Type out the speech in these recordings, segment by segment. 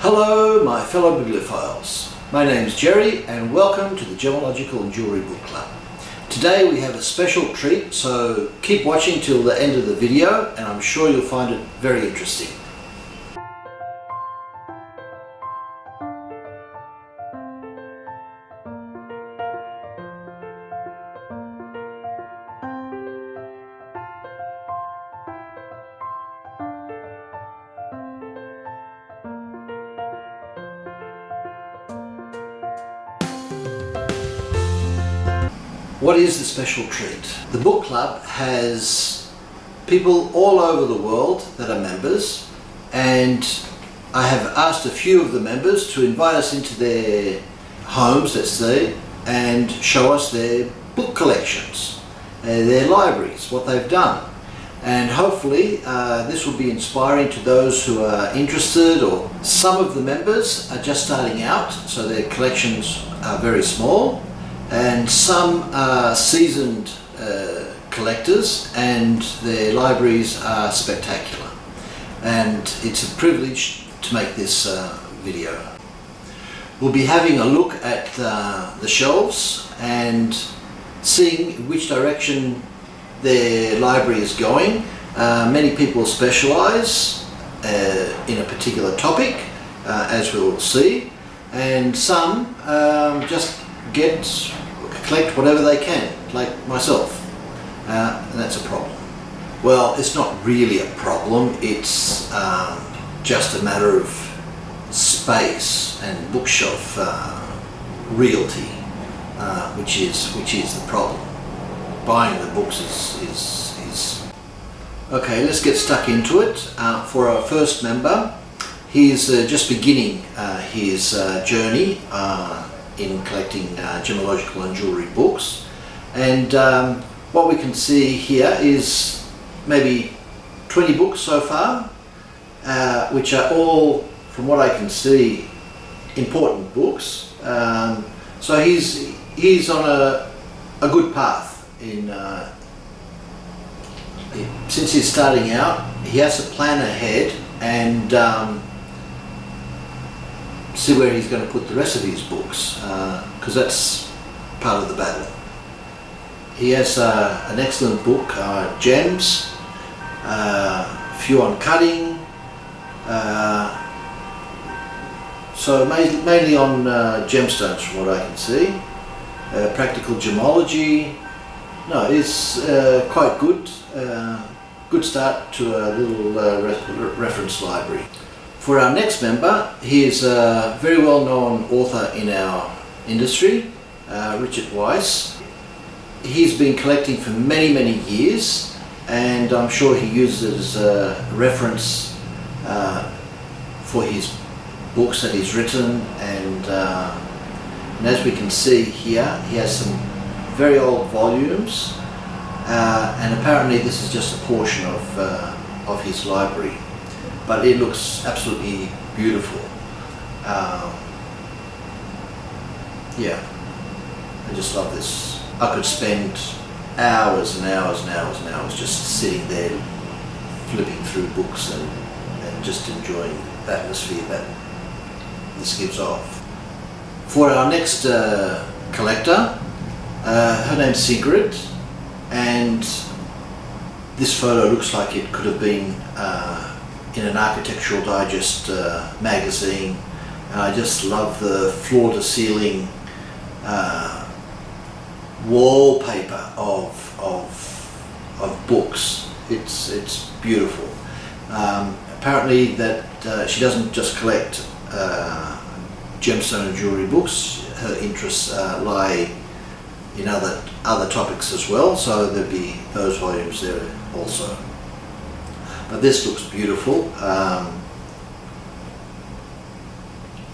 Hello my fellow bibliophiles, my name's Jerry and welcome to the Gemological and Jewellery Book Club. Today we have a special treat, so keep watching till the end of the video and I'm sure you'll find it very interesting. What is the special treat? The book club has people all over the world that are members, and I have asked a few of the members to invite us into their homes, let's say, and show us their book collections, their libraries, what they've done. And hopefully this will be inspiring to those who are interested, or some of the members are just starting out, so their collections are very small. And some are seasoned collectors and their libraries are spectacular. And it's a privilege to make this video. We'll be having a look at the shelves and seeing which direction their library is going. Many people specialise in a particular topic, as we'll see, and some just collect whatever they can, like myself, and that's a problem. Well, it's not really a problem, it's just a matter of space and bookshelf realty, which is the problem. Buying the books is okay. Let's get stuck into it. For our first member, he's just beginning his journey in collecting gemological and jewellery books, and what we can see here is maybe 20 books so far, which are all, from what I can see, important books. So he's on a good path. Since he's starting out, he has to plan ahead and see where he's going to put the rest of his books, because that's part of the battle. He has an excellent book, Gems, a few on cutting, so mainly on gemstones from what I can see. Practical gemology. No, it's quite good. Good start to a little reference library. For our next member, he is a very well-known author in our industry, Richard Weiss. He's been collecting for many years, and I'm sure he uses it as a reference for his books that he's written, and as we can see here, he has some very old volumes, and apparently this is just a portion of his library. But it looks absolutely beautiful. Yeah, I just love this. I could spend hours and hours and hours and hours just sitting there flipping through books and just enjoying the atmosphere that this gives off. For our next collector, her name's Sigrid, and this photo looks like it could have been in an Architectural Digest magazine, and I just love the floor-to-ceiling wallpaper of books. It's beautiful. Apparently that she doesn't just collect gemstone and jewellery books. Her interests lie in other topics as well, so there'll be those volumes there also. But this looks beautiful.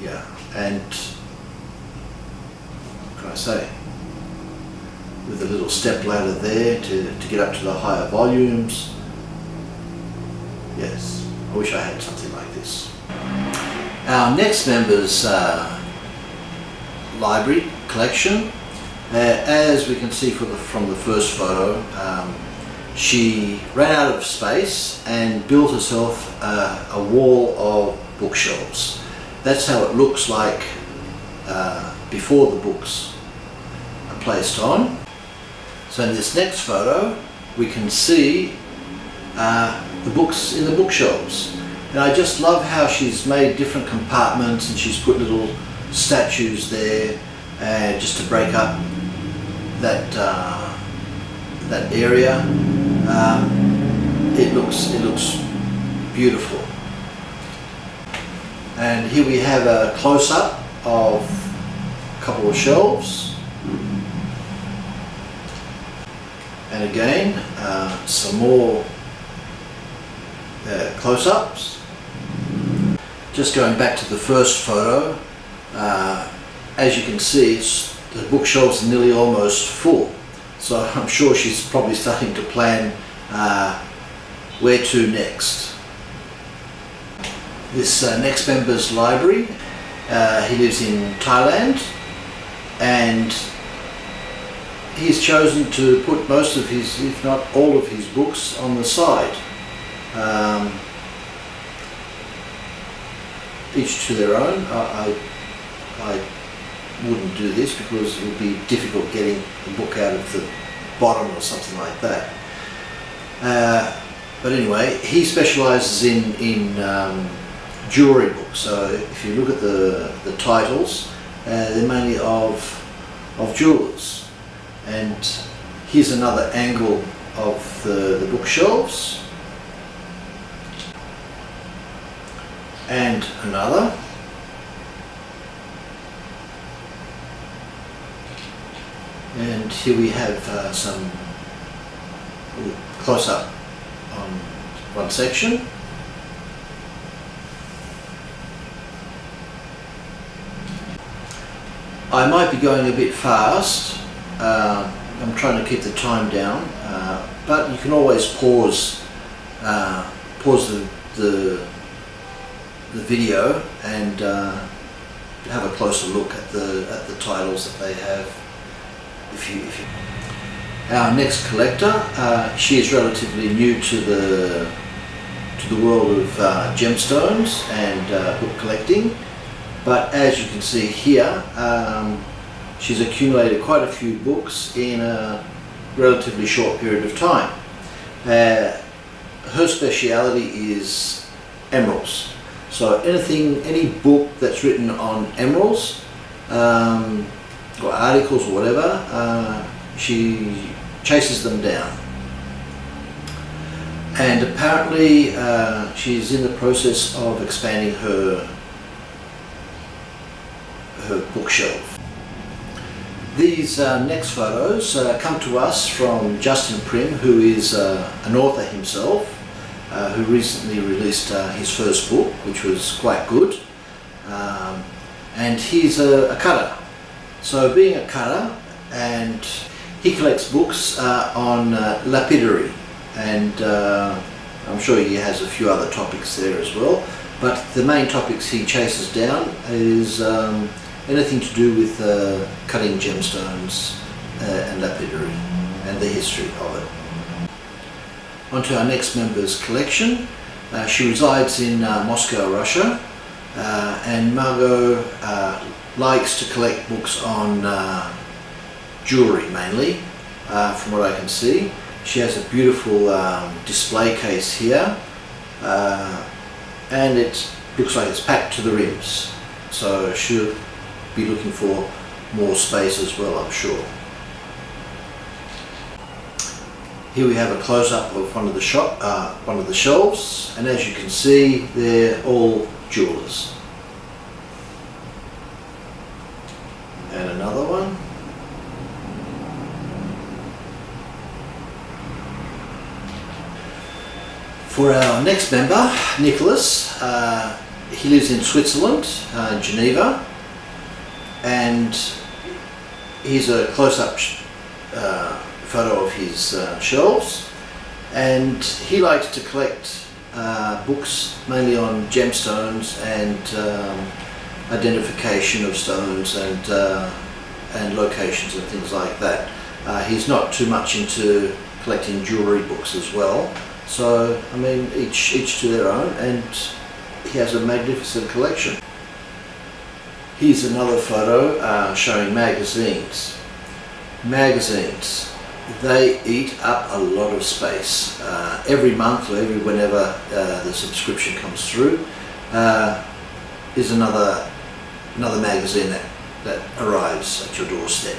Yeah, and what can I say? With a little step ladder there to get up to the higher volumes. Yes, I wish I had something like this. Our next member's library collection, as we can see from the first photo, she ran out of space and built herself a wall of bookshelves. That's how it looks like before the books are placed on. So in this next photo we can see the books in the bookshelves, and I just love how she's made different compartments and she's put little statues there just to break up that that area. It looks beautiful. And here we have a close-up of a couple of shelves, and again some more close-ups. Just going back to the first photo, as you can see, the bookshelves are nearly almost full, so I'm sure she's probably starting to plan where to next. This next member's library, he lives in Thailand, and he's chosen to put most of his, if not all of his books on the side. Each to their own. I wouldn't do this because it would be difficult getting the book out of the bottom or something like that. But anyway, he specialises in jewellery books. So if you look at the titles, they're mainly of jewellers. And here's another angle of the bookshelves. And another. And here we have some close-up on one section. I might be going a bit fast. I'm trying to keep the time down, but you can always pause the video and have a closer look at the titles that they have. Our next collector, she is relatively new to the world of gemstones and book collecting, but as you can see here, she's accumulated quite a few books in a relatively short period of time. Her speciality is emeralds. So any book that's written on emeralds, or articles or whatever, she chases them down. And apparently she's in the process of expanding her bookshelf. These next photos come to us from Justin Prim, who is an author himself, who recently released his first book, which was quite good. And he's a cutter. So being a cutter, and he collects books on lapidary, and I'm sure he has a few other topics there as well, but the main topics he chases down is anything to do with cutting gemstones and lapidary and the history of it. On to our next member's collection. She resides in Moscow, Russia, and Margot likes to collect books on jewellery mainly, from what I can see. She has a beautiful display case here, and it looks like it's packed to the rims, so she'll be looking for more space as well, I'm sure. Here we have a close-up of one of the shelves, and as you can see, they're all jewellers. And another one. For our next member, Nicholas, he lives in Switzerland, Geneva, and here's a close-up photo of his shelves, and he likes to collect books mainly on gemstones and identification of stones and locations and things like that. He's not too much into collecting jewellery books as well, so I mean each to their own, and he has a magnificent collection. Here's another photo showing magazines. Magazines, they eat up a lot of space. Every month or whenever the subscription comes through, is another magazine that arrives at your doorstep.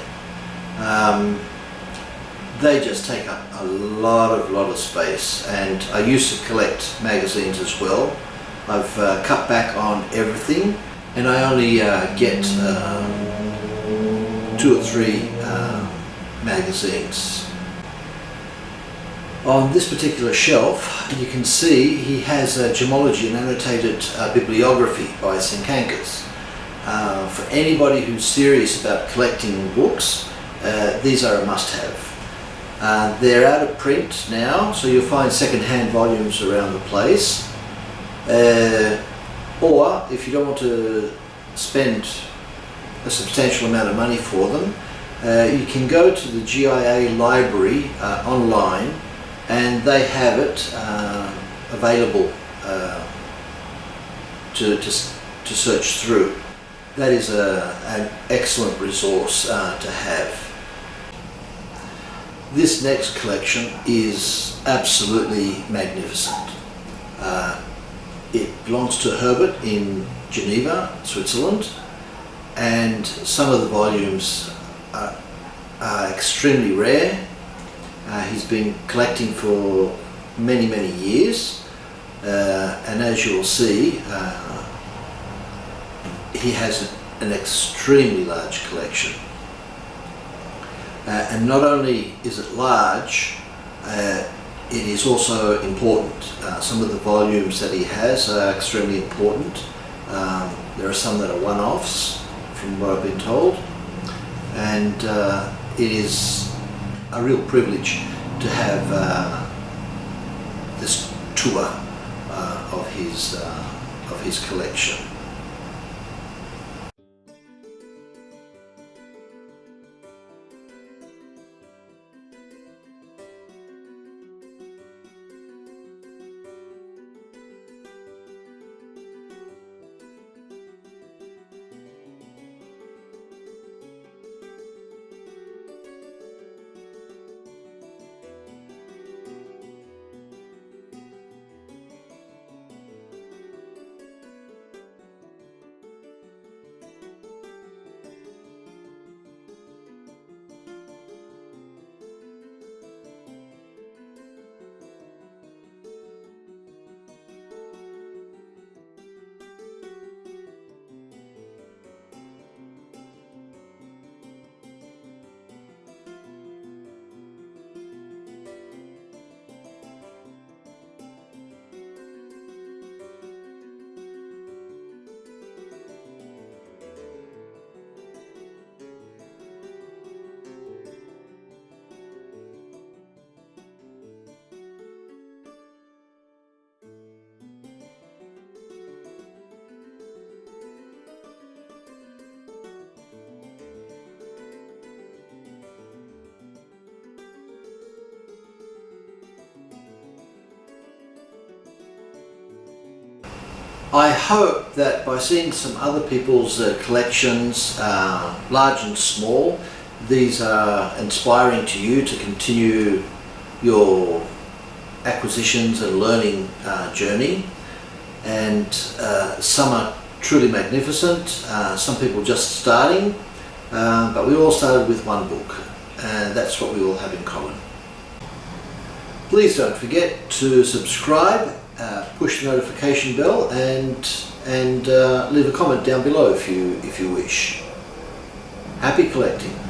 They just take up a lot of space, and I used to collect magazines as well. I've cut back on everything, and I only get 2 or 3 magazines. On this particular shelf, you can see he has a Gemology, an annotated bibliography by Sinkankas. For anybody who's serious about collecting books, these are a must-have. They're out of print now, so you'll find second-hand volumes around the place. Or if you don't want to spend a substantial amount of money for them, you can go to the GIA library online, and they have it available to search through. That is an excellent resource to have. This next collection is absolutely magnificent. It belongs to Herbert in Geneva, Switzerland, and some of the volumes are extremely rare. He's been collecting for many years, and as you'll see, he has an extremely large collection. And not only is it large, it is also important. Some of the volumes that he has are extremely important. There are some that are one-offs, from what I've been told, and it is a real privilege to have this tour of his collection. I hope that by seeing some other people's collections, large and small, these are inspiring to you to continue your acquisitions and learning journey. And some are truly magnificent, some people just starting, but we all started with one book, and that's what we all have in common. Please don't forget to subscribe, push the notification bell, and leave a comment down below if you wish. Happy collecting.